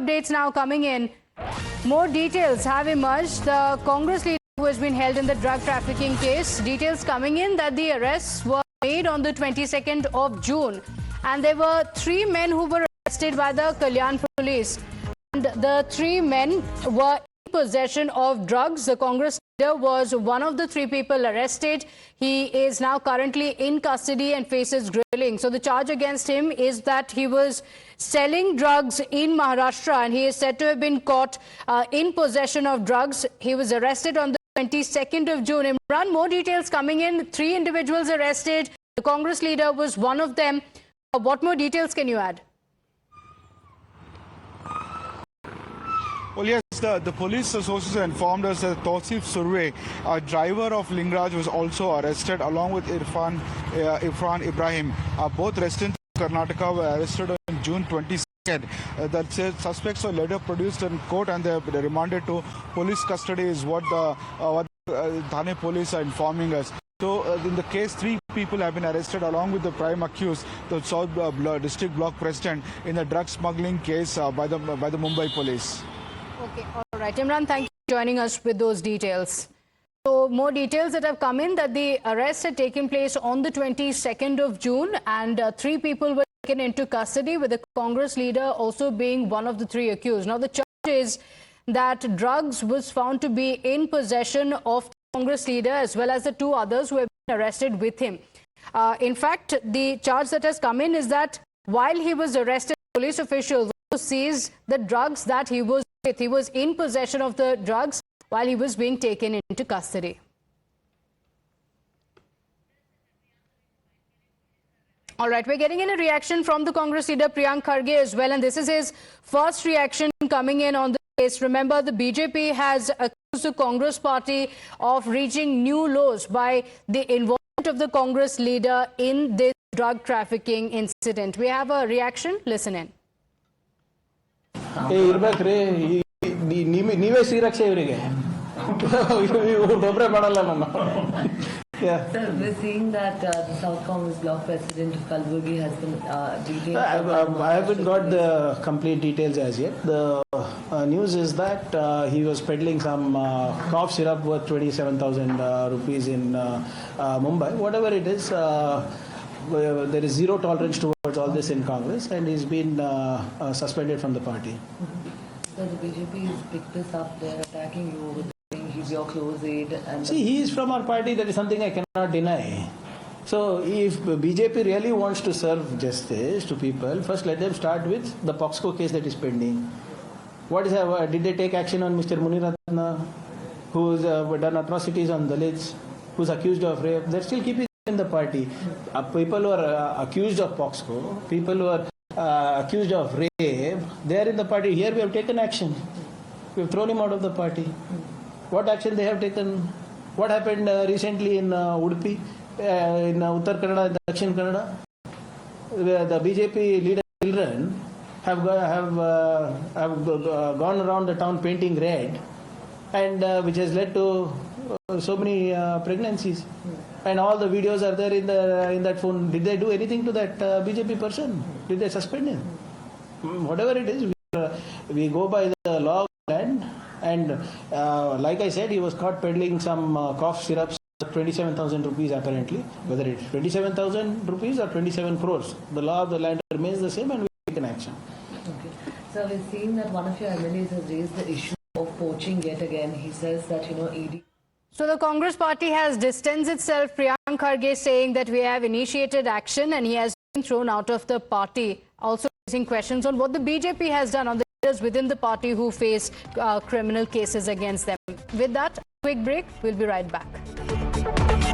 Updates now coming in. More details have emerged. The Congress leader who has been held in the drug trafficking case. Details coming in that the arrests were made on the 22nd of June. And there were 3 men who were arrested by the Kalyan police. And the 3 men were in possession of drugs. The Congress leader was one of the 3 people arrested. He is now currently in custody and faces grilling. So the charge against him is that he was selling drugs in Maharashtra and he is said to have been caught in possession of drugs. He was arrested on the 22nd of June. Imran, more details coming in. 3 individuals arrested. The Congress leader was one of them. What more details can you add? Well, yes, the police sources informed us that Tausif Surve, a driver of Lingraj, was also arrested along with Irfan Ibrahim. Both residents of Karnataka were arrested on June 22nd. The suspects were later produced in court and they were remanded to police custody is what Thane police are informing us. So in the case, 3 people have been arrested along with the prime accused, the South District Block President, in the drug smuggling case by the Mumbai police. Okay, all right. Imran, thank you for joining us with those details. So more details that have come in that the arrest had taken place on the 22nd of June and 3 people were taken into custody, with the Congress leader also being one of the 3 accused. Now the charge is that drugs was found to be in possession of the Congress leader as well as the 2 others who have been arrested with him. In fact, the charge that has come in is that while he was arrested, police officials also seized the drugs that he was with. He was in possession of the drugs while he was being taken into custody. All right, we're getting in a reaction from the Congress leader Priyank Kharge as well, and this is his first reaction coming in on the case. Remember, the BJP has accused the Congress party of reaching new lows by the involvement of the Congress leader in this drug trafficking incident. We have a reaction. Listen in. ಇರ್ಬೇಕ್ರಿ ನೀವೇ ಶ್ರೀರಕ್ಷೆ ಇವರಿಗೆ ಒಬ್ಬರೇ ಮಾಡಲ್ಲ ನಾನು. Sir, we're seeing that the South Congress Block President of Kalburgi has been detained. I haven't got the complete details as yet. The news is that he was peddling some cough syrup worth 27,000 rupees in Mumbai. Whatever it is, there is zero tolerance towards all this in Congress, and he's been suspended from the party. So the BJP has picked this up. They're attacking you with saying he's your close aide. And See, he is from our party. That is something I cannot deny. So if BJP really wants to serve justice to people, first let them start with the POXCO case that is pending. Did they take action on Mr. Muniratna, who's done atrocities on Dalits, who's accused of rape? They're still keeping in the party. People who are accused of POXCO, people who are accused of rape, they are in the party. Here we have taken action. We have thrown him out of the party. What action they have taken? What happened recently in Udupi, in Uttar Kannada, Dakshin Kannada? The BJP leader children have gone around the town painting red, and which has led to so many pregnancies. And all the videos are there in that phone. Did they do anything to that BJP person? Did they suspend him? Whatever it is, we go by the law of the land. And like I said, he was caught peddling some cough syrups, 27,000 rupees apparently. Whether it's 27,000 rupees or 27 crores, the law of the land remains the same, and we take an action. Okay. So we're seeing that one of your MLAs has raised the issue of poaching yet again. He says that, ED. So the Congress party has distanced itself. Priyank Kharge saying that we have initiated action and he has been thrown out of the party. Also raising questions on what the BJP has done on the leaders within the party who face criminal cases against them. With that, quick break. We'll be right back.